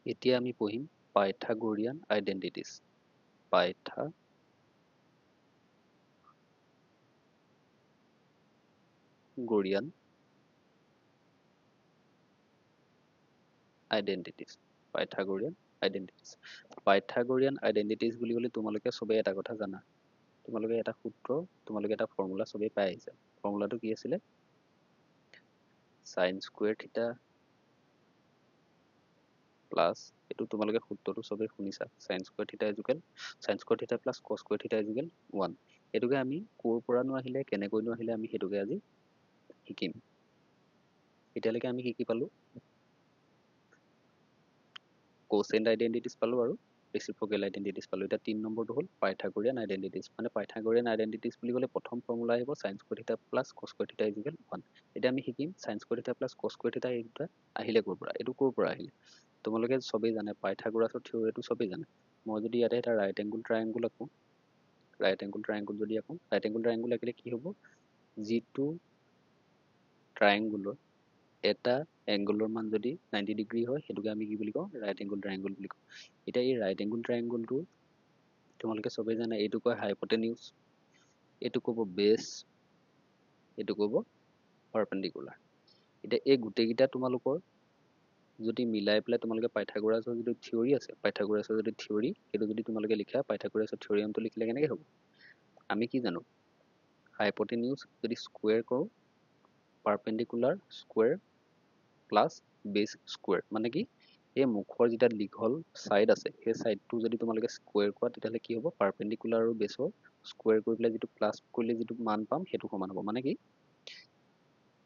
এতিয়া আমি পঢ়িম পাইথাগোৰিয়ান আইডেন্টিটিজ। পাইথাগোৰিয়ান আইডেন্টিটিজ। পাইথাগোৰিয়ান আইডেন্টিটিজ। পাইথাগোৰিয়ান আইডেন্টিটিজ বুলি ক'লে তোমালোকে সবে এটা কথা জানা। তোমালোকে এটা সূত্ৰ, তোমালোকে এটা ফৰ্মুলা সবে পাই আহিছা। ফৰ্মুলাটো কি আছিলে? sin স্কুৱেৰ থিটা প্লাস এইটো তোমালোকে সূত্ৰটো সবে শুনিছা। sin স্কুৱেৰ থিটা ইকুৱেল sin স্কুৱেৰ থিটা প্লাস cos স্কুৱেৰ থিটা ইকুৱেল 1। এটোকে আমি কোৰ পৰানো আহিলে কেনেকৈনো আহিলে আমি হেতুকে আজি শিকিম। এতিয়ালৈকে আমি কি পালো? কোসেন্ট আইডেন্টিটিজ পালো আৰু ৰেচিপ্ৰকেল আইডেন্টিটিজ পালো। এটা 3 নম্বৰটো হ'ল পাইথাগোৰিয়ান আইডেন্টিটিজ। মানে পাইথাগোৰিয়ান আইডেন্টিটিজ বুলি ক'লে প্ৰথম ফৰ্মুলা আহিব sin স্কুৱেৰ থিটা প্লাস cos স্কুৱেৰ থিটা ইকুৱেল 1। এতিয়া আমি শিকিম sin স্কুৱেৰ থিটা প্লাস cos স্কুৱেৰ থিটা এই দুটা আহিলে ক'ৰ পৰা? এইটো ক'ৰ পৰা আহিলে? তোমালোকে সবেই জানে পাইথাগোৰাছৰ থিওৰিটো সবেই জানে। মই যদি ইয়াতে এটা ৰাইট এংগুল ট্ৰায়াঙ্গল আঁকো, ৰাইট এংগুল ট্ৰায়াঙ্গল যদি আঁকো, ৰাইট এংগুল ট্ৰায়াঙ্গল আঁকিলে কি হ'ব? যিটো ট্ৰায়াঙ্গলৰ এটা এংগুলৰ মান যদি 90 ডিগ্ৰী হয় সেটোকে আমি কি বুলি কওঁ? ৰাইট এংগুল ট্ৰায়াঙ্গল বুলি কওঁ। এতিয়া এই ৰাইট এংগুল ট্ৰায়াঙ্গলটো তোমালোকে সবেই জানে এইটো কয় হাইপোটেনিউজ, এইটো ক'ব বেছ, এইটো ক'ব পাৰপেন্ডিকুলাৰ। এতিয়া এই গোটেইকেইটা তোমালোকৰ যদি মিলাই পেলাই তোমালোকে পাইথাগোৰাছৰ যিটো থিওৰি আছে, পাইথাগোৰাছৰ যদি থিওৰি সেইটো যদি তোমালোকে লিখা, পাইথাগোৰাছৰ থিওৰিয়ামটো লিখিলে কেনেকৈ হ'ব? আমি কি জানো? হাইপোটেনিউজ যদি স্কুৱেৰ কৰোঁ, পাৰপেন্ডিকুলাৰ স্কুৱেৰ প্লাস বেছ স্কুৱেৰ। মানে কি? এই মুখৰ যেটা দীঘল সাইড আছে সেই সাইডটো যদি তোমালোকে স্কুৱেৰ কৰা তেতিয়াহ'লে কি হ'ব? পাৰপেন্ডিকুলাৰ আৰু বেছৰ স্কুৱেৰ কৰি পেলাই যিটো প্লাস কৰিলে যিটো মান পাম সেইটো সমান হ'ব। মানে কি?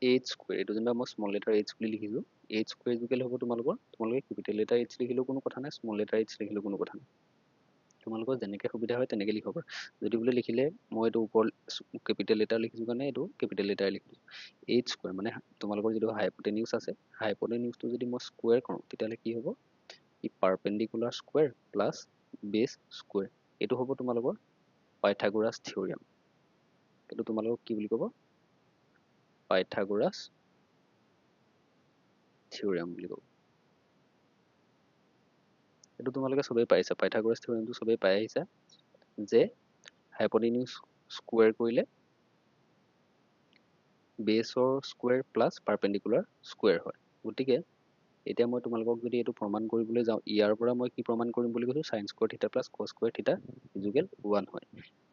h স্কুৱেৰ, এইটো যেনিবা মই স্মল লেটাৰ h বুলি লিখিছো। h স্কুৱেৰ ইকুৱেল হ'ব তোমালোকে কেপিটেল লেটাৰ h লিখিলেও কোনো কথা নাই, স্মল লেটাৰ h লিখিলেও কোনো কথা নাই। তোমালোকৰ যেনেকৈ সুবিধা হয় তেনেকৈ লিখিব পাৰা। যদি বোলে লিখিলে মই এইটো ওপৰ কেপিটেল লেটাৰ লিখিছো কাৰণে এইটো কেপিটেল লেটাৰ লিখিছো। h স্কুৱেৰ মানে তোমালোকৰ যিটো হাইপোটেনিউজ আছে, হাইপোটেনিউজটো যদি মই স্কুৱেৰ কৰোঁ তেতিয়াহ'লে কি হ'ব? ই পাৰপেন্ডিকুলাৰ স্কুৱেৰ প্লাস বেছ স্কুৱেৰ। এইটো হ'ব তোমালোকৰ পাইথাগোৰাছ থিওৰিয়াম। এইটো তোমালোকক কি বুলি ক'ব? পাইথাগোৰাছ থিওৰিয়াম বুলি ক'ব। এইটো তোমালোকে সবেই পাইছা, পাইথাগোৰাছ থিওৰিয়ামটো সবেই পাই আহিছা যে হাইপোটেনিউজ স্কুৱেৰ কৰিলে বেছৰ স্কুৱেৰ প্লাস পাৰপেন্ডিকুলাৰ স্কুৱেৰ হয়। গতিকে এতিয়া মই তোমালোকক যদি এইটো প্ৰমাণ কৰিবলৈ যাওঁ, ইয়াৰ পৰা মই কি প্ৰমাণ কৰিম বুলি কৈছো? sin স্কুৱেৰ থিটা প্লাস cos স্কুৱেৰ থিটা ইকুৱেল 1 হয়।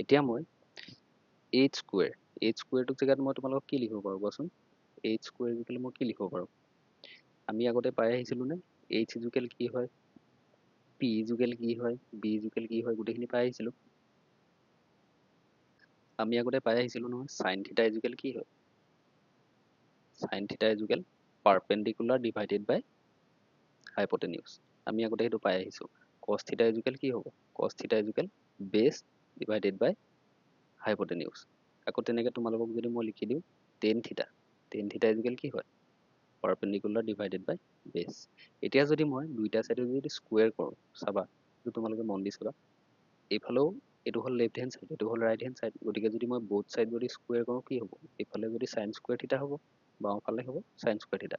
এতিয়া মই h স্কুৱেৰ, h স্কুৱেৰটোৰ জেগাত মই তোমালোকক কি লিখিব পাৰো কোৱাচোন? h স্কুৱেৰ ইকুৱেল মই কি লিখিব পাৰো? আমি আগতে পাই আহিছিলো নে h ইকুৱেল কি হয়, p ইকুৱেল কি হয়, b ইকুৱেল কি হয়, গোটেইখিনি পাই আহিছিলো। আমি আগতে পাই আহিছিলো নহয় sin থিটা ইকুৱেল কি হয়? sin থিটা ইকুৱেল পাৰপেন্ডিকুলাৰ ডিভাইডেড বাই হাইপোটেনিউজ। আমি আগতে সেইটো পাই আহিছো। cos থিটা ইকুৱেল কি হ'ব? cos থিটা ইকুৱেল বেছ ডিভাইডেড বাই হাইপোটেনিউজ। আকৌ তেনেকৈ তোমালোকক যদি মই লিখি দিওঁ tan থিটা, tan থিটা ইকুৱেল কি হয়? পাৰপেন্ডিকুলাৰ ডিভাইডেড বাই বেছ। এতিয়া যদি মই দুইটা সাইডে যদি স্কুৱেৰ কৰোঁ, চাবা এইটো তোমালোকে মন দি চাবা, এইফালেও এইটো হ'ল লেফট হেণ্ড সাইড, এইটো হ'ল ৰাইট হেণ্ড সাইড। গতিকে যদি মই বোথ সাইড যদি স্কুৱেৰ কৰোঁ কি হ'ব? এইফালে যদি sin স্কুৱেৰ থিটা হ'ব, বাওঁফালে হ'ব sin স্কুৱেৰ থিটা।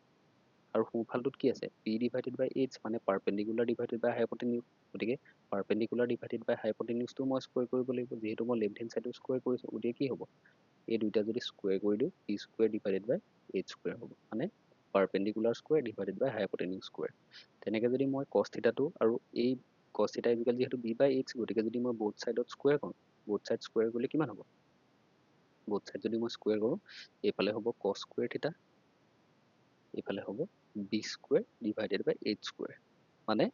আৰু সোঁফালটোত কি আছে? p ডিভাইডেড বাই h মানে পাৰপেন্ডিকুলাৰ ডিভাইডেড বাই হাইপোটেনিউজ। গতিকে পাৰপেন্ডিকুলাৰ ডিভাইডেড বাই হাইপোটেনিউজটো মই স্কুৱেৰ কৰিব লাগিব, যিহেতু মই লেফট হেণ্ড সাইডটো স্কুৱেৰ কৰিছো। গতিকে কি হ'ব? এই দুইটা যদি স্কুৱেৰ কৰি দিওঁ, p স্কুৱেৰ ডিভাইডেড বাই h স্কুৱেৰ হ'ব। মানে পাৰপেন্ডিকুলাৰ স্কুৱেৰ ডিভাইডেড বাই হাইপোটেনিউজ স্কুৱেৰ। তেনেকৈ যদি মই cos থিটাটো আৰু এই cos থিটা ইকুৱেল যিহেতু b বাই h, গতিকে যদি মই বোথ সাইডত স্কুৱেৰ কৰোঁ, বোথ সাইড স্কুৱেৰ কৰিলে কিমান হ'ব? বোথ সাইড যদি মই স্কুৱেৰ কৰোঁ, এইফালে হ'ব cos স্কুৱেৰ থিটা, এইফালে হ'ব b স্কুৱেৰ ডিভাইডেড বাই h স্কুৱেৰ। মানে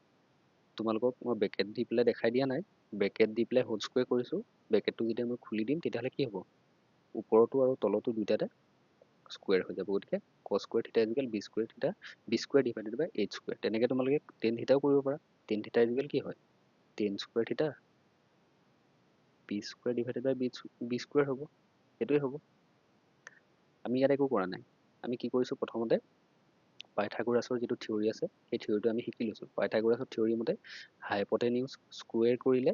তোমালোকক মই ব্ৰেকেট দি পেলাই দেখাই দিয়া নাই, ব্ৰেকেট দি পেলাই হোল স্কুৱেৰ কৰিছো। ব্ৰেকেটটো যেতিয়া মই খুলি দিম তেতিয়াহ'লে কি হ'ব? ওপৰতো আৰু তলতো দুইটাতে স্কুৱেৰ হৈ যাব। গতিকে cos স্কুৱেৰ থিটা ইকুৱেল b স্কুৱেৰ থিটা, b স্কুৱেৰ ডিভাইডেড বাই h স্কুৱেৰ। তেনেকৈ তোমালোকে tan থিটাও কৰিব পাৰা। tan থিটা ইকুৱেল কি হয়? tan স্কুৱেৰ থিটা b স্কুৱেৰ ডিভাইডেড বাই b স্কুৱেৰ হ'ব। সেইটোৱে হ'ব। আমি ইয়াত একো কৰা নাই, আমি কি কৰিছো? প্ৰথমতে পাইথাগোৰাছৰ যিটো থিওৰি আছে সেই থিওৰিটো আমি শিকি লৈছো। পাইথাগোৰাছৰ থিওৰি মতে হাইপোটেনিউজ স্কুৱেৰ কৰিলে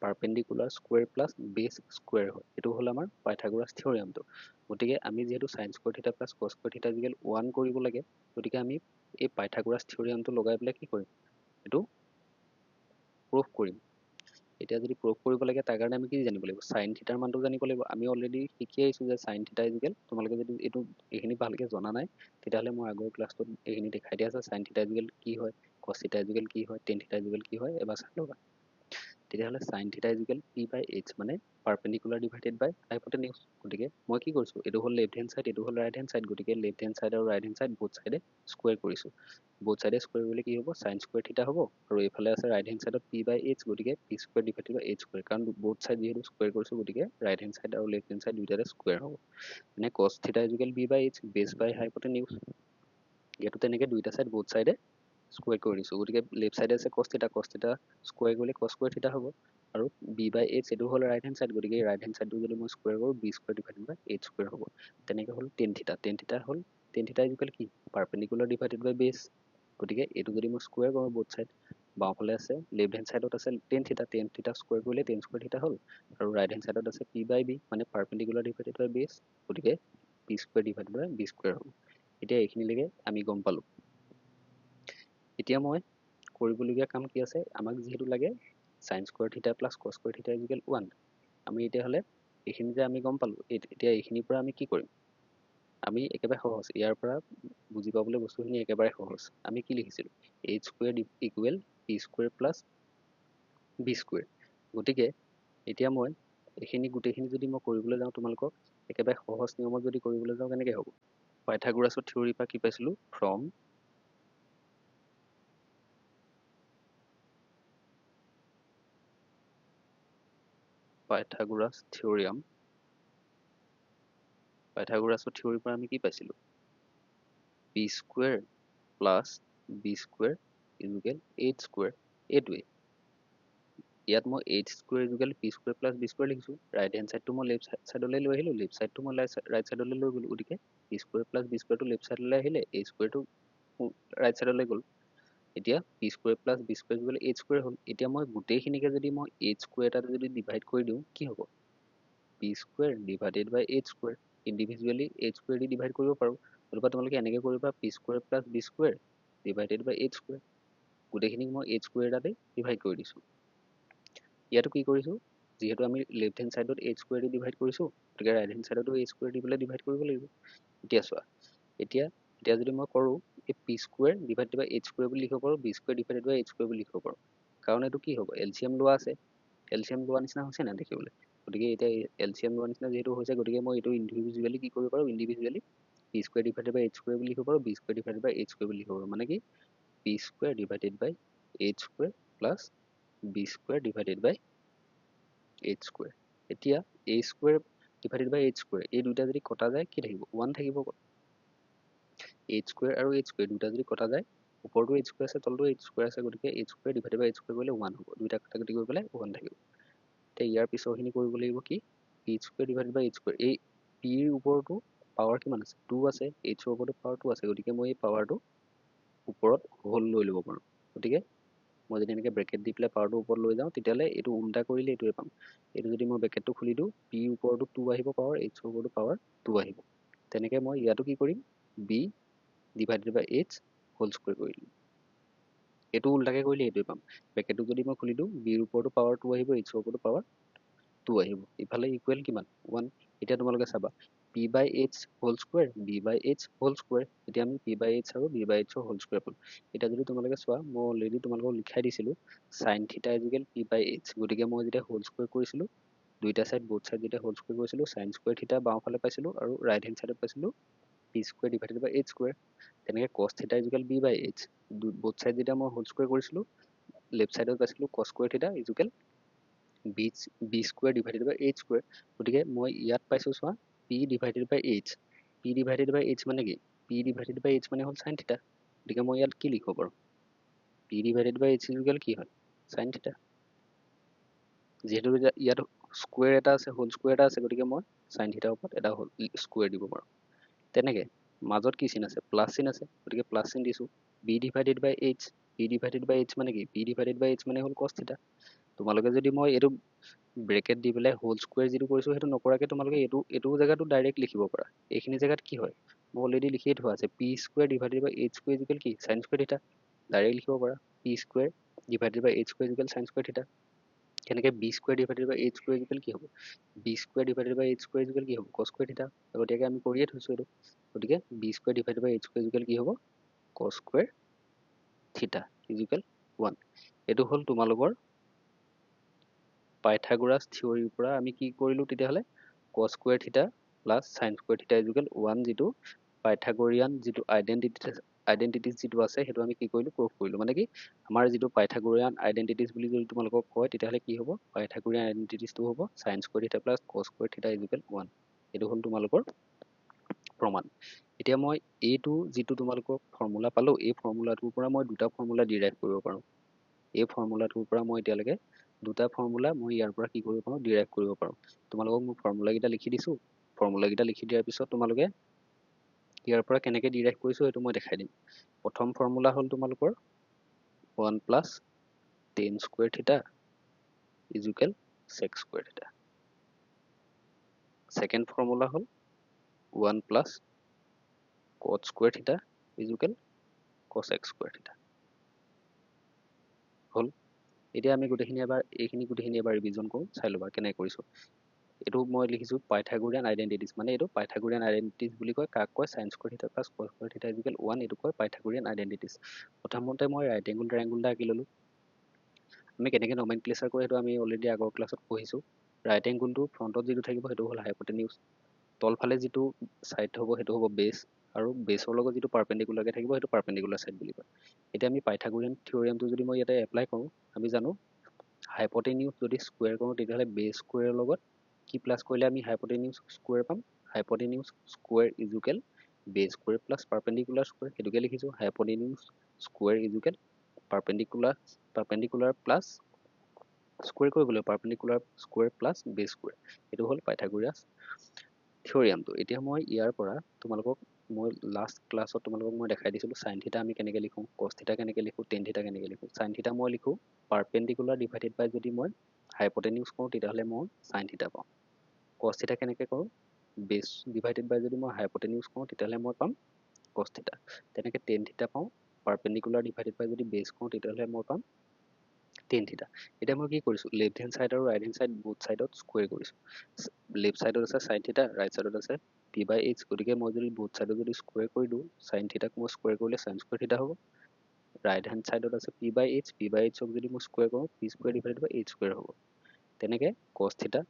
পাৰপেন্ডিকুলাৰ স্কুৱেৰ প্লাস বেছ স্কুৱেৰ হয়। এইটো হ'ল আমাৰ পাইথাগোৰাছ থিওৰিয়ামটো। গতিকে আমি যিহেতু sin স্কুৱেৰ থিটা প্লাস cos স্কুৱেৰ থিটা ইকুৱেল 1 কৰিব লাগে, গতিকে আমি এই পাইথাগোৰাছ থিওৰিয়ামটো লগাই পেলাই কি কৰিম? এইটো প্ৰুফ কৰিম। এতিয়া যদি প্ৰুফ কৰিব লাগে তাৰ কাৰণে আমি কি জানিব লাগিব, সাইন থিটাৰ মানটো জানিব লাগিব। আমি অলৰেডি শিকি আহিছোঁ যে সাইন থিটা ইকুৱেল, তোমালোকে যদি এইখিনি ভালকৈ জনা নাই তেতিয়াহ'লে মই আগৰ ক্লাছটোত এইখিনি দেখাই দিয়া আছে, সাইন থিটা ইকুৱেল কি হয়, কস থিটা ইকুৱেল কি হয়, টেন থিটা ইকুৱেল কি হয়, এবাৰ চাই ল'বা। তেতিয়াহ'লে সাইন থিটা ইকুৱেল পি বাই এইচ, মানে পাৰপেণ্ডিকুলাৰ ডিভাইডেড বাই হাইপোটেনিউজ। গতিকে মই কি কৰিছোঁ, এইটো হ'ল লেফ্ট হেণ্ড চাইড, এইটো হ'ল ৰাইট হেণ্ড চাইড, গতিকে লেফ্ট হেণ্ড চাইড আৰু ৰাইট হেণ্ড চাইড বোথ চাইডে স্কুৱেৰ কৰিছোঁ। বোথ চাইডে স্কুৱেৰ কৰিলে কি হ'ব, সাইন স্কুৱেৰ থিটা হ'ব, আৰু এইফালে আছে ৰাইট হেণ্ড চাইডত পি বাই এইচ, গতিকে P square divided by H square, কাৰণ বোথ চাইড যিহেতু স্কুৱেৰ কৰিছোঁ গতিকে ৰাইট হেণ্ড চাইড আৰু লেফ্ট হেণ্ড চাইড দুইটাতে স্কুৱেৰ হ'ব। মানে কস থিটা ইকুৱেল বি বাই এইচ বেছ বাই হাইপোটেনিউজ। ইয়াতো তেনেকৈ দুইটা চাইড বোথ চাইডে স্কুৱেৰ কৰি দিছোঁ, গতিকে লেফ্ট চাইডে আছে কস থিটা স্কুৱেৰ কৰিলে কস স্কুৱেৰ থিটা হ'ব, আৰু বি বাই এইচ এইটো হ'ল ৰাইট হেণ্ড চাইড, গতিকে ৰাইট হেণ্ড চাইডটো যদি মই স্কুৱেৰ কৰোঁ B square divided by H square হ'ব। তেনেকৈ হ'ল টেন থিটা হ'ল টেন থিটা ইকুৱেল কি, পাৰপেণ্ডিকুলাৰ ডিভাইডেড বাই বেছ, গতিকে এইটো যদি মই স্কুৱেৰ কৰোঁ বোথ চাইড, বাওঁফালে আছে লেফ্ট হেণ্ড চাইডত আছে টেন থিটা স্কুৱেৰ কৰিলে টেন স্কুৱেৰ থিটা হ'ল, আৰু ৰাইট হেণ্ড চাইডত আছে পি বাই বি, মানে পাৰপেণ্ডিকুলাৰ ডিভাইডেড বাই বেছ, গতিকে পি স্কুৱেৰ ডিভাইডেড বাই বি স্কুৱেৰ হ'ব। এতিয়া এইখিনিলৈকে আমি গম পালোঁ। এতিয়া মই কৰিবলগীয়া কাম কি আছে, আমাক যিহেতু লাগে সাইন স্কুৱেৰ থিটা প্লাছ কস স্কুৱেৰ থিটা ইকুৱেল 1, আমি এতিয়াহ'লে এইখিনি যে আমি গম পালোঁ, এতিয়া এইখিনিৰ পৰা আমি কি কৰিম, আমি একেবাৰে সহজ, ইয়াৰ পৰা বুজি পাবলৈ বস্তুখিনি একেবাৰে সহজ। আমি কি লিখিছিলোঁ, H square equal P square plus B square. গতিকে এতিয়া মই এইখিনি গোটেইখিনি যদি মই কৰিবলৈ যাওঁ, তোমালোকক একেবাৰে সহজ নিয়মত যদি কৰিবলৈ যাওঁ কেনেকৈ হ'ব, পাইথাগোৰাছৰ থিয়ৰীৰ পৰা কি পাইছিলোঁ, ফ্ৰম পাইথাগোৰাছ থিয়ৰীৰ পৰা আমি কি পাইছিলোঁ, P square plus B square equal H square. এইটোৱে ইয়াত মই H square equal P square plus B square লিখিছোঁ, ৰাইট হেণ্ড চাইডটো মই লেফ্ট চাইডলৈ লৈ আহিলোঁ, লেফ্ট চাইডটো মই ৰাইট চাইডলৈ লৈ গ'লোঁ, গতিকে পি স্কুৱেৰ প্লাছ বি স্কুৱেৰটো লেফ্ট চাইডলৈ আহিলে, এইচ স্কুৱেৰটো ৰাইট চাইডলৈ গ'ল। এতিয়া P square plus B square equal H square হ'ল। এতিয়া মই গোটেইখিনিকে যদি মই এইচ স্কুৱেৰ এটাত যদি ডিভাইড কৰি দিওঁ কি হ'ব, P square divided by H square, individually H square দি ডিভাইড কৰিব পাৰোঁ, নতুবা তোমালোকে এনেকৈ কৰিবা, P square plus B square divided by H square, গোটেইখিনিক মই এইচ স্কুৱেৰ এটাতে ডিভাইড কৰি দিছোঁ। ইয়াতো কি কৰিছোঁ, যিহেতু আমি লেফ্ট হেণ্ড চাইডত এইচ স্কুৱেৰ দি ডিভাইড কৰিছোঁ, গতিকে ৰাইট হেণ্ড চাইডতো এইচ স্কুৱেৰ দি পেলাই ডিভাইড কৰিব লাগিব। এতিয়া চোৱা, এতিয়া যদি মই কৰোঁ, এই P square divided by H square বুলি লিখিব পাৰোঁ, B square divided by H square বুলি লিখিব পাৰোঁ, কাৰণ এইটো কি হ'ব, এলচিএম লোৱা আছে, এলচিএম লোৱা নিচিনা হৈছে নাই দেখিবলৈ, গতিকে এতিয়া এলচিএম লোৱা নিচিনা যিহেতু হৈছে, গতিকে মই এইটো ইণ্ডিভিজুৱেলি কি কৰিব পাৰোঁ, individually P square divided by H square বুলি লিখিব পাৰোঁ, B square divided by H square বুলি লিখিব পাৰোঁ, মানে কি P square divided by H square plus B square divided by H square. এতিয়া A square divided by H square, এই দুটা যদি কটা যায় কি থাকিব, 1 থাকিব। এইচ স্কুৱেৰ আৰু এইচ স্কুৱেৰ দুটা যদি কটা যায়, ওপৰতো এইচ স্কুৱেৰ আছে তলতো এইচ স্কুৱেৰ আছে, গতিকে H square divided by H square কৰিলে 1 হ'ব, দুইটা কাটাকাটি কৰি পেলাই 1 থাকিব। এতিয়া ইয়াৰ পিছৰখিনি কৰিব লাগিব কি, P square divided by H square, এই পিৰ ওপৰতো পাৱাৰ কিমান আছে, 2 আছে, এইচৰ ওপৰতো পাৱাৰ 2 আছে, গতিকে মই এই পাৱাৰটো ওপৰত হোল লৈ ল'ব পাৰোঁ, গতিকে মই যদি এনেকৈ ব্ৰেকেট দি পেলাই পাৱাৰটো ওপৰত লৈ যাওঁ, তেতিয়াহ'লে এইটো উল্টা কৰিলে এইটোৱে পাম। এইটো যদি মই ব্ৰেকেটটো খুলি দিওঁ, পিৰ ওপৰতো 2 আহিব পাৱাৰ, এইচৰ ওপৰতো পাৱাৰ 2 আহিব। তেনেকৈ মই ইয়াতো কি কৰিম, B divided by H whole square কৰি দিম, এইটো উল্টাকৈ কৰিলে এইটোৱে পাম। ব্ৰেকেটটো যদি মই খুলি দিওঁ, বিৰ ওপৰতো পাৱাৰ 2 আহিব, এইচৰ ওপৰতো পাৱাৰ 2 আহিব, ইফালে ইকুৱেল কিমান 1। এতিয়া তোমালোকে চাবা, পি বাই এইচ হোল স্কুৱেৰ, বি বাই এইচ হোল স্কুৱেৰ, এতিয়া আমি পি বাই এইচ আৰু বি বাই এইচৰ হোল স্কুৱেৰ পালোঁ। এতিয়া যদি তোমালোকে চোৱা, মই অলৰেডি তোমালোকক লিখাই দিছিলোঁ সাইন থিটা ইকুৱেল পি বাই এইচ, গতিকে মই যেতিয়া হোল স্কুৱেৰ কৰিছিলোঁ, দুইটা চাইড বোথ চাইড যেতিয়া হোল স্কুৱেৰ কৰিছিলোঁ, সাইন স্কুৱেৰ থিটা বাওঁফালে পাইছিলোঁ, আৰু ৰাইট হেণ্ড চাইডত পাইছিলোঁ P square divided by H square. তেনেকৈ কস থিটা ইকুৱেল বি বাই এইচ, বোথ চাইড যেতিয়া মই হোল স্কুৱেৰ কৰিছিলোঁ, লেফ্ট চাইডত পাইছিলোঁ কস স্কুৱেৰ থিটা equal B square divided by H square, গতিকে মই ইয়াত পাইছোঁ চোৱা, P divided by H, P divided by H মানে কি, পি ডিভাইডেড বাই এইচ মানে হ'ল সাইন থিটা, গতিকে মই ইয়াত কি লিখিব পাৰোঁ, P divided by H equal কি হয়, সাইন থিটা। যিহেতু ইয়াত স্কুৱেৰ এটা আছে, হোল স্কুৱেৰ এটা আছে, গতিকে মই সাইন থিটাৰ ওপৰত এটা হোল স্কুৱেৰ দিব পাৰোঁ। তেনেকৈ মাজত কি চিন আছে, প্লাছ চিন আছে, গতিকে প্লাছ চিন দিছোঁ। B divided by H, B divided by H মানে কি, বি ডিভাইডেড বাই এইচ মানে হ'ল কস থিটা। তোমালোকে যদি মই এইটো ব্ৰেকেট দি পেলাই হোল স্কুৱেৰ যিটো কৰিছোঁ, সেইটো নকৰাকৈ তোমালোকে এইটো জেগাটো ডাইৰেক্ট লিখিব পাৰা। এইখিনি জেগাত কি হয়, মই অলৰেডি লিখিয়ে থোৱা আছে, P square divided by H square equal কি, সাইন স্কুৱেৰ থিটা, ডাইৰেক্ট লিখিব পাৰা। p স্কোয়াৰ ডিভাইডেড বাই h square equal sin square থিটা কেনেকৈ b স্কোয়াৰ ডিভাইডেড বাই h স্কোয়াৰ ইকুৱেল কি হ'ব b স্কোয়াৰ ডিভাইডেড বাই h স্কোয়াৰ ইকুৱেল কি হ'ব cos স্কোয়াৰ থিটা আগতীয়াকৈ আমি কৰিয়ে থৈছোঁ এইটো গতিকে b স্কোয়াৰ ডিভাইডেড বাই h স্কোয়াৰ ইকুৱেল কি হ'ব cos স্কোয়াৰ থিটা ইকুৱেল 1 এইটো হ'ল তোমালোকৰ পাইথাগোৰাছ থিওৰিৰ পৰা আমি কি কৰিলোঁ তেতিয়াহ'লে cos স্কোয়াৰ থিটা প্লাছ sin স্কোয়াৰ থিটা ইকুৱেল 1 যিটো পাইথাগোৰিয়ান যিটো আইডেন্টিটিজ যিটো আছে সেইটো আমি কি কৰিলোঁ প্ৰুভ কৰিলোঁ মানে কি আমাৰ যিটো পাইথাগোৰিয়ান আইডেন্টিটিজ বুলি যদি তোমালোকক কয় তেতিয়াহ'লে কি হ'ব পাইথাগোৰিয়ান আইডেন্টিটিজটো হ'ব sin স্কোয়াৰ থিটা প্লাছ cos স্কোয়াৰ থিটা ইকুৱেল 1 এইটো হ'ল তোমালোকৰ প্ৰমাণ এতিয়া মই এইটো যিটো তোমালোকক ফৰ্মুলা পালোঁ এই ফৰ্মুলাটোৰ পৰা মই দুটা ফৰ্মুলা ডিৰাইভ কৰিব পাৰোঁ এই ফৰ্মুলাটোৰ পৰা মই এতিয়ালৈকে দুটা ফৰ্মুলা মই ইয়াৰ পৰা কি কৰিব পাৰোঁ ডিৰাইভ কৰিব পাৰোঁ তোমালোকক মই ফৰ্মুলাকেইটা লিখি দিছোঁ ফৰ্মুলাকেইটা লিখি দিয়াৰ পিছত তোমালোকে ইয়াৰ পৰা কেনেকৈ ডিৰাইভ কৰিছোঁ সেইটো মই দেখাই দিম প্ৰথম ফৰ্মুলা হ'ল তোমালোকৰ 1 প্লাছ tan স্কোয়াৰ থিটা ইকুৱেল sec স্কোয়াৰ থিটা সেকেন্ড ফৰ্মুলা হ'ল 1 প্লাছ cot স্কোয়াৰ থিটা ইকুৱেল cos x স্কোয়াৰ থিটা হ'ল এতিয়া আমি এইখিনি গোটেইখিনি এবাৰ ৰিভিজন কৰোঁ চাই ল'বা কেনেকৈ কৰিছোঁ এইটো মই লিখিছোঁ পাইথাগোৰিয়ান আইডেন্টিটিজ মানে এইটো পাইথাগোৰিয়ান আইডেন্টিটিজ বুলি কয় কাক কয় sin স্কোয়াৰ থিটা প্লাছ cos স্কোয়াৰ থিটা ইকুৱেল 1 এইটো কয় পাইথাগোৰিয়ান আইডেন্টিটিজ প্ৰথমতে মই ৰাইট এংগুল ট্ৰাইংগুল এটা আঁকি ল'লোঁ আমি কেনেকৈ নমেনক্লেচাৰ কৰোঁ সেইটো আমি অলৰেডি আগৰ ক্লাছত পঢ়িছোঁ ৰাইট এংগুলটো ফ্ৰণ্টত যিটো থাকিব সেইটো হ'ল হাইপটেনিউজ তলফালে যিটো ছাইড হ'ব সেইটো হ'ব বেছ আৰু বেছৰ লগত যিটো পাৰ্পেণ্ডিকুলাৰকৈ থাকিব সেইটো পাৰ্পেণ্ডিকুলাৰ ছাইড বুলি কয় এতিয়া আমি পাইথাগোৰিয়ান থিওৰিয়ামটো যদি মই ইয়াতে এপ্লাই কৰোঁ আমি জানো হাইপটেনিউজ যদি স্কুৱেৰ কৰোঁ তেতিয়াহ'লে বেছ স্কুৱেৰৰ লগত কি প্লাছ কৰিলে আমি হাইপটেনিউজ স্কুৱেৰ পাম hypotenuse square equal base square plus perpendicular square সেইটোকে লিখিছোঁ hypotenuse square equal perpendicular plus square কৰিবলৈ perpendicular square plus base square এইটো হ'ল পাইথাগোৰিয়াছ থিওৰিয়ামটো এতিয়া মই ইয়াৰ পৰা তোমালোকক মই লাষ্ট ক্লাছত তোমালোকক মই দেখাই দিছিলোঁ সাইন থিটা আমি কেনেকৈ লিখোঁ কস থিটা কেনেকৈ লিখোঁ টেন থিটা কেনেকৈ লিখোঁ সাইন থিটা মই লিখোঁ পাৰ্পেণ্ডিকুলাৰ ডিভাইডেড বাই যদি মই হাইপটেনিউজ কৰোঁ তেতিয়াহ'লে মই সাইন থিটা পাওঁ কস থিটা কেনেকৈ কৰোঁ বেছ ডিভাইডেড বাই যদি মই হাইপটেনিউজ কৰোঁ তেতিয়াহ'লে মই পাম কস থিটা তেনেকৈ টেন থিটা পাওঁ পাৰ্পেণ্ডিকুলাৰ ডিভাইডেড বাই যদি বেছ কৰোঁ তেতিয়াহ'লে মই পাম টেন থিটা এতিয়া মই কি কৰিছোঁ লেফ্ট হেণ্ড ছাইড আৰু ৰাইট হেণ্ড ছাইড বুথ ছাইডত স্কুৱেৰ কৰিছোঁ লেফ্ট ছাইডত আছে সাইন থিটা ৰাইট ছাইডত আছে পি বাই এইচ গতিকে মই যদি বুথ ছাইডত যদি স্কুৱেৰ কৰি দিওঁ সাইন থিটাক মই স্কুৱেৰ কৰিলে সাইন স্কুৱেৰ থিটা হ'ব ৰাইট হেণ্ড ছাইডত আছে পি বাই এইচক যদি মই স্কুৱেৰ কৰোঁ P square divided by H square হ'ব তেনেকৈ কস থিটা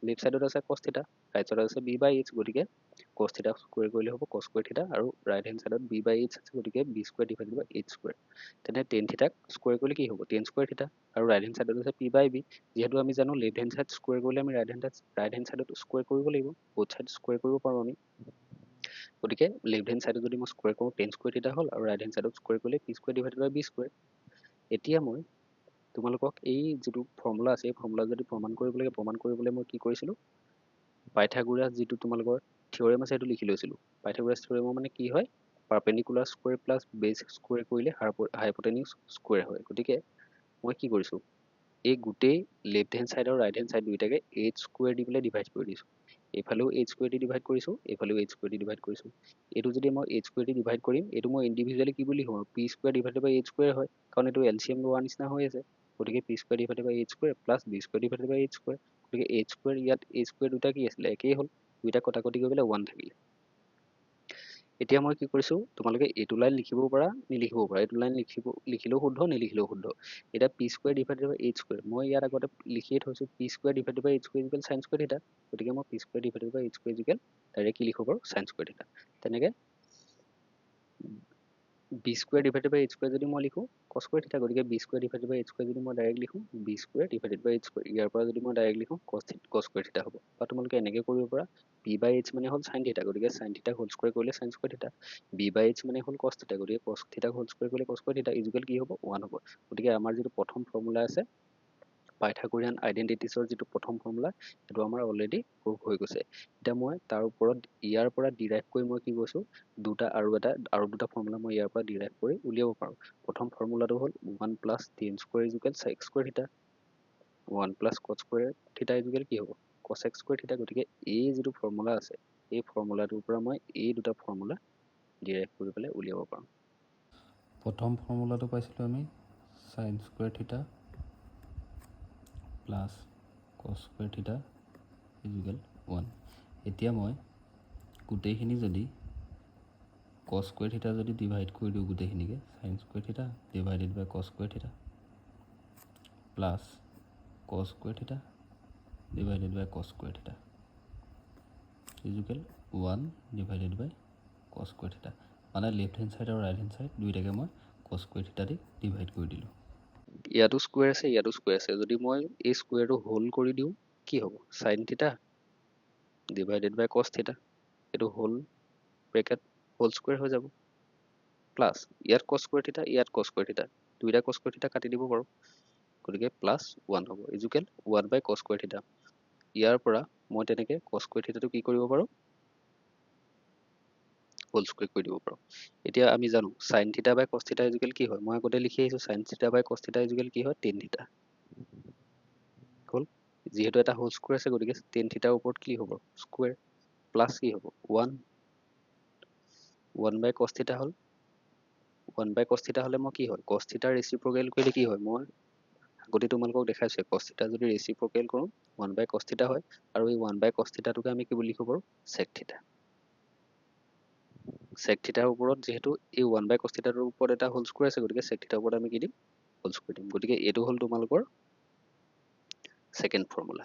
লেফ্ট ছাইডত আছে কস থিটা ৰাইট ছাইডত আছে বি বাই এইচ গতিকে কস থিটা স্কুৱেৰ কৰিলে হ'ব কস স্কুৱেৰ থিটা আৰু ৰাইট হেণ্ড ছাইডত বি বাই এইচ আছে গতিকে B square divided by H square তেনে টেন থিটাক স্কুৱেৰ কৰিলে কি হ'ব টেন স্কুৱেৰ থিটা আৰু ৰাইট হেণ্ড ছাইডত আছে পি বাই বি যিহেতু আমি জানো লেফ্ট হেণ্ড ছাইড স্কুৱেৰ কৰিলে আমি ৰাইট হেণ্ড ছাইডত স্কুৱেৰ কৰিব লাগিব বুথ ছাইড স্কুৱেৰ কৰিব পাৰোঁ আমি গতিকে লেফ্ট হেণ্ড ছাইডত যদি মই স্কুৱেৰ কৰোঁ টেন স্কুৱেৰ থিটা হ'ল আৰু ৰাইট হেণ্ড ছাইডত স্কুৱেৰ কৰিলে পি স্কুৱেৰ ডিভাইডেড বাই বি স্কুৱেৰ এতিয়া মই তোমালোকক এই যিটো ফৰ্মুলা আছে এই ফৰ্মুলা যদি প্ৰমাণ কৰিবলৈ মই কি কৰিছিলোঁ পাইথাগোৰাছ যিটো তোমালোকৰ থিয়ৰেম আছে সেইটো লিখি লৈছিলোঁ পাইথাগোৰাছ থিয়ৰেমৰ মানে কি হয় perpendicular square plus base square কৰিলে হাইপটেনিউজ স্কুৱেৰ হয় গতিকে মই কি কৰিছোঁ এই গোটেই লেফ্ট হেণ্ড ছাইড আৰু ৰাইট হেণ্ড ছাইড দুইটাকে এইচ স্কুৱেৰ দি পেলাই ডিভাইড কৰি দিছোঁ এইফালেও এইচ স্কুৱেৰ দি ডিভাইড কৰিছোঁ এইফালেও এইচ স্কুৱেৰ দি ডিভাইড কৰিছোঁ এইটো যদি মই এইচ স্কুৱেৰ দি ডিভাইড কৰিম এইটো মই ইণ্ডিভিজুৱেলি কি বুলি লিখোঁ P square divided by H square হয় কাৰণ এইটো এলচিএম লোৱাৰ নিচিনা হৈ আছে গতিকে P square divided by H square plus B square divided by H square গতিকে এইচ স্কুৱেৰ ইয়াত এইচ স্কুৱেৰ দুটা কি আছিলে একেই হ'ল দুইটা কটাকটি কৰি পেলাই 1 থাকিলে এতিয়া মই কি কৰিছোঁ তোমালোকে এইটো লাইন লিখিবও পাৰা নিলিখিবও পাৰা এইটো লাইন লিখিলেও শুদ্ধ নিলিখিলেও শুদ্ধ এতিয়া P square divided by H square মই ইয়াত আগতে লিখিয়ে থৈছোঁ P square divided by H square equal sine square theta গতিকে মই P square divided by H square equal direct কি লিখিব পাৰোঁ সাইন স্কুৱেৰ থিটা তেনেকৈ B square divided by H square যদি মই লিখোঁ কস স্কুৱেৰ থিটা গতিকে B square divided by H square যদি মই ডাইৰেক্ট লিখোঁ B square divided by H square ইয়াৰ পৰা যদি মই ডাইৰেক্ট লিখোঁ কস স্কুৱেৰ থিটা হ'ব বা তোমালোকে এনেকৈ কৰিব পাৰা পি বাই এইচ মানে হ'ল সাইন থিটা গতিকে সাইন থিটা হোল স্কুৱেৰ কৰিলে সাইন স্কুৱেৰ থিটা বি বাই এইচ মানে হ'ল কস থিটা গতিকে কস থিটা হোল স্কুৱেৰ কৰিলে কস স্কুৱেৰ থিটা ইকুৱেল কি হ'ব 1 হ'ব গতিকে আমাৰ যিটো প্ৰথম ফৰ্মুলা আছে পাইথাগোৰিয়ান আইডেন্টিটিছৰ যিটো প্ৰথম ফৰ্মুলা সেইটো আমাৰ অলৰেডি প্ৰুভ হৈ গৈছে এতিয়া মই তাৰ ওপৰত ইয়াৰ পৰা ডিৰাইভ কৰি মই কি কৈছোঁ আৰু দুটা ফৰ্মুলা মই ইয়াৰ পৰা ডিৰাইভ কৰি উলিয়াব পাৰোঁ প্ৰথম ফৰ্মুলাটো হ'ল 1 plus ten square equal sec square থিটা 1 প্লাছ cos স্কুৱেৰ থিটা ইকুৱেল কি হ'ব cos x স্কুৱেৰ থিটা গতিকে এই যিটো ফৰ্মুলা আছে এই ফৰ্মুলাটোৰ পৰা মই এই দুটা ফৰ্মুলা ডিৰাইভ কৰি পেলাই উলিয়াব পাৰোঁ প্ৰথম ফৰ্মুলাটো পাইছিলোঁ আমি sin square theta plus cos square theta is equal 1. এতিয়া মই গোটেইখিনি যদি cos square theta যদি ডিভাইড কৰি দিওঁ গোটেইখিনিকে sin square theta divided by cos square theta plus cos square theta divided by cos square theta is equal 1 divided by cos square theta. মানে left hand side আৰু right hand side দুইটাকে মই cos square theta দি divide কৰি দিলোঁ। ইয়াতো square আছে ইয়াতো square আছে, যদি মই এই স্কুৱেৰটো হোল কৰি দিওঁ কি হ'ব? sin theta divided by cos theta, এইটো হোল ব্ৰেকেট হোল স্কুৱেৰ হৈ যাব প্লাছ ইয়াত cos square theta ইয়াত cos square theta, দুইটা cos square theta কাটি দিব পাৰোঁ, গতিকে প্লাছ 1 হ'ব is equal 1 by cos square theta। ইয়াৰ পৰা মই তেনেকৈ cos square theta টো কি কৰিব পাৰোঁ? হোল স্কুৱেৰ কৰি দিব পাৰোঁ। এতিয়া আমি জানো sin theta by cos theta is equal কি হয়? মই আগতে লিখি আহিছোঁ sin theta by cos theta is equal কি হয়? tan theta। হ'ল, যিহেতু এটা হোল স্কুৱেৰ আছে গতিকে tan theta ৰ ওপৰত কি হ'ব? স্কুৱেৰ প্লাছ কি হ'ব? 1 by cos theta হ'ল, 1 by cos theta হ'লে মই কি হয়? cos theta ৰেচিপ্ৰকেল কৰিলে কি হয়? মই আগতে তোমালোকক দেখাইছোঁ cos theta যদি ৰেচিপ্ৰকেল কৰোঁ 1 by cos theta হয়, আৰু এই 1 by cos theta টোকে আমি কি বুলি লিখিব পাৰোঁ? sec theta। sec theta ৰ ওপৰত যিহেতু এই 1 by cos theta টোৰ ওপৰত এটা হোল স্কুৱেৰ আছে গতিকে sec theta ৰ ওপৰত আমি কি দিম? হোল স্কুৱেৰ দিম। গতিকে এইটো হ'ল তোমালোকৰ সেকেন্ড ফৰ্মুলা।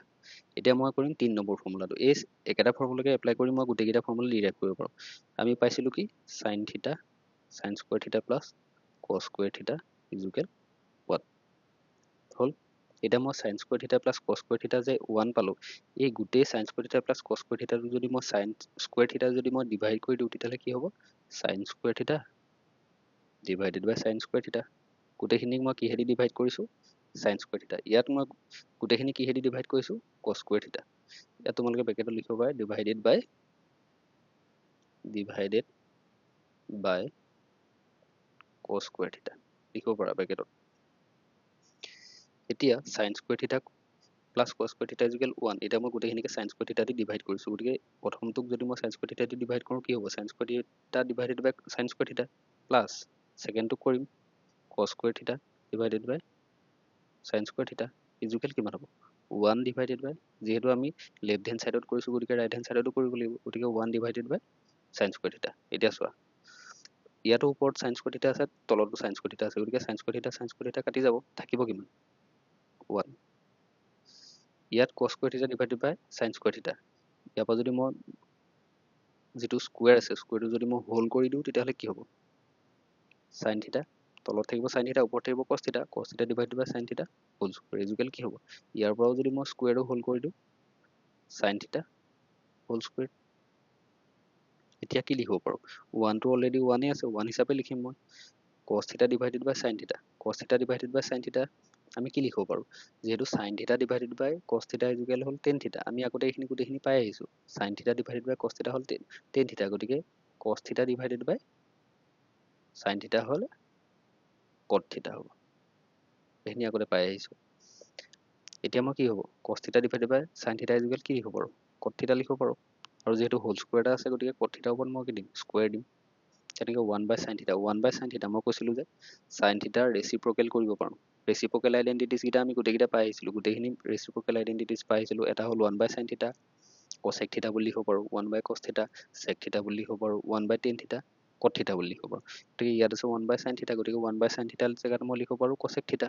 এতিয়া মই কৰিম 3 নম্বৰ ফৰ্মুলাটো। এই একেটা ফৰ্মুলাকে এপ্লাই কৰি মই গোটেইকেইটা ফৰ্মুলা ডিৰাইভ কৰিব পাৰোঁ। আমি পাইছিলোঁ কি? sin theta sin square theta plus cos square theta is equal 1 হ'ল। এতিয়া মই sin square theta plus cos square theta যে 1 পালোঁ, এই গোটেই sin square theta plus cos square theta যদি মই sin square theta যদি মই ডিভাইড কৰি দিওঁ তেতিয়াহ'লে কি হ'ব? sin square theta divided by sin square theta। গোটেইখিনিক মই কিহেদি ডিভাইড কৰিছোঁ? sin square theta। ইয়াত মই গোটেইখিনি কিহেদি ডিভাইড কৰিছোঁ? cos square theta। ইয়াত তোমালোকে ব্ৰেকেটত লিখিব পাৰে divided by cos square theta লিখিব পাৰা ব্ৰেকেটত। এতিয়া sin square theta plus cos square theta is equal 1। এতিয়া মই গোটেইখিনিকে sin square theta দি ডিভাইড কৰিছোঁ, গতিকে প্ৰথমটোক যদি মই sin square theta দি ডিভাইড কৰোঁ কি হ'ব? sin square theta divided by sin square theta plus ছেকেণ্ডটোক কৰিম cos square theta divided by sin square theta is equal কিমান হ'ব? 1 divided by, যিহেতু আমি লেফট হেণ্ড সাইডত কৰিছোঁ গতিকে ৰাইট হেণ্ড সাইডতো কৰিব লাগিব, গতিকে 1 divided by sin square theta। এতিয়া চোৱা ইয়াতো ওপৰত sin square theta আছে, তলতো sin square theta আছে, গতিকে sin square theta কাটি যাব, থাকিব কিমান? 1। ইয়াত cos square theta divided by sin square theta, ইয়াৰ পৰা যদি মই যিটো স্কুৱেৰ আছে স্কুৱেৰটো যদি মই হোল কৰি দিওঁ তেতিয়াহ'লে কি হ'ব? sin theta তলত থাকিব sin theta, ওপৰত থাকিব cos theta divided by sin theta whole square is equal কি হ'ব? ইয়াৰ পৰাও যদি মই স্কুৱেৰটো হোল কৰি দিওঁ sin theta হোল স্কুৱেৰ। এতিয়া কি লিখিব পাৰোঁ? 1টো অলৰেডি 1 আছে, 1 হিচাপে লিখিম মই। cos theta divided by sin theta, cos theta divided by sin theta আমি কি লিখিব পাৰোঁ? যিহেতু sin theta divided by cos theta is equal হ'ল tan theta, আমি আগতে এইখিনি গোটেইখিনি পাই আহিছোঁ। sin theta divided by cos theta হ'ল tan theta, গতিকে cos theta divided by sin theta হ'ল cot theta হ'ব। এইখিনি আগতে পাই আহিছোঁ। এতিয়া মই কি হ'ব? cos theta divided by sin theta is equal কি লিখিব পাৰোঁ? cot theta লিখিব পাৰোঁ, আৰু যিহেতু হোল স্কুৱেৰ এটা আছে গতিকে cot theta ওপৰত মই কি দিম? স্কুৱেৰ দিম। তেনেকৈ 1 by sin theta, 1 by sin theta মই কৈছিলোঁ যে sin theta ৰেচিপ্ৰকেল কৰিব পাৰোঁ। ৰেচিপ্ৰকেল আইডেণ্টিটিজ কেইটা আমি গোটেইকেইটা পাই আহিছিলোঁ, গোটেইখিনি ৰেচিপ্ৰকেল আইডেণ্টিটিজ পাই আহিছিলোঁ। এটা হ'ল 1 by sin theta cosec theta বুলি লিখিব পাৰোঁ, 1 by cos theta sec theta বুলি লিখিব পাৰোঁ, 1 by tan theta cot theta বুলি লিখিব পাৰোঁ। গতিকে ইয়াত আছে 1 by sin theta, গতিকে 1 by sin theta জেগাত মই লিখিব পাৰোঁ cosec theta।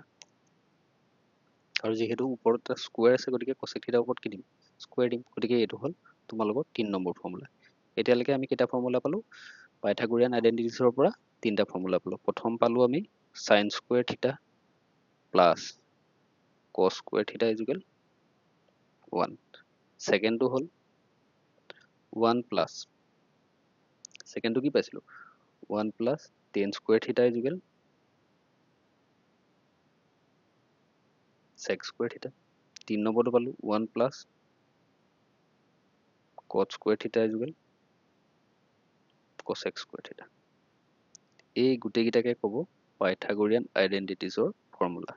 আৰু যিহেতু ওপৰত এটা স্কুৱেৰ আছে গতিকে cosec theta ওপৰত কি দিম? স্কুৱেৰ দিম। গতিকে এইটো হ'ল তোমালোকৰ 3 নম্বৰ ফৰ্মুলা। এতিয়ালৈকে আমি কেইটা ফৰ্মুলা পালোঁ? পাইথাগোৰিয়ান আইডেণ্টিটিজৰ পৰা 3টা ফৰ্মুলা পালোঁ। প্ৰথম পালোঁ আমি sin square theta plus cos square theta is equal 1। ছেকেণ্ডটো হ'ল 1 প্লাছ, ছেকেণ্ডটো কি পাইছিলোঁ? 1 plus tan square theta is equal sec square theta। 3 নম্বৰটো পালোঁ 1 plus cot square theta is equal cosec square theta। এই গোটেইকেইটাকে ক'ব পাইথাগোৰিয়ান আইডেণ্টিটিজৰ ফৰ্মুলা।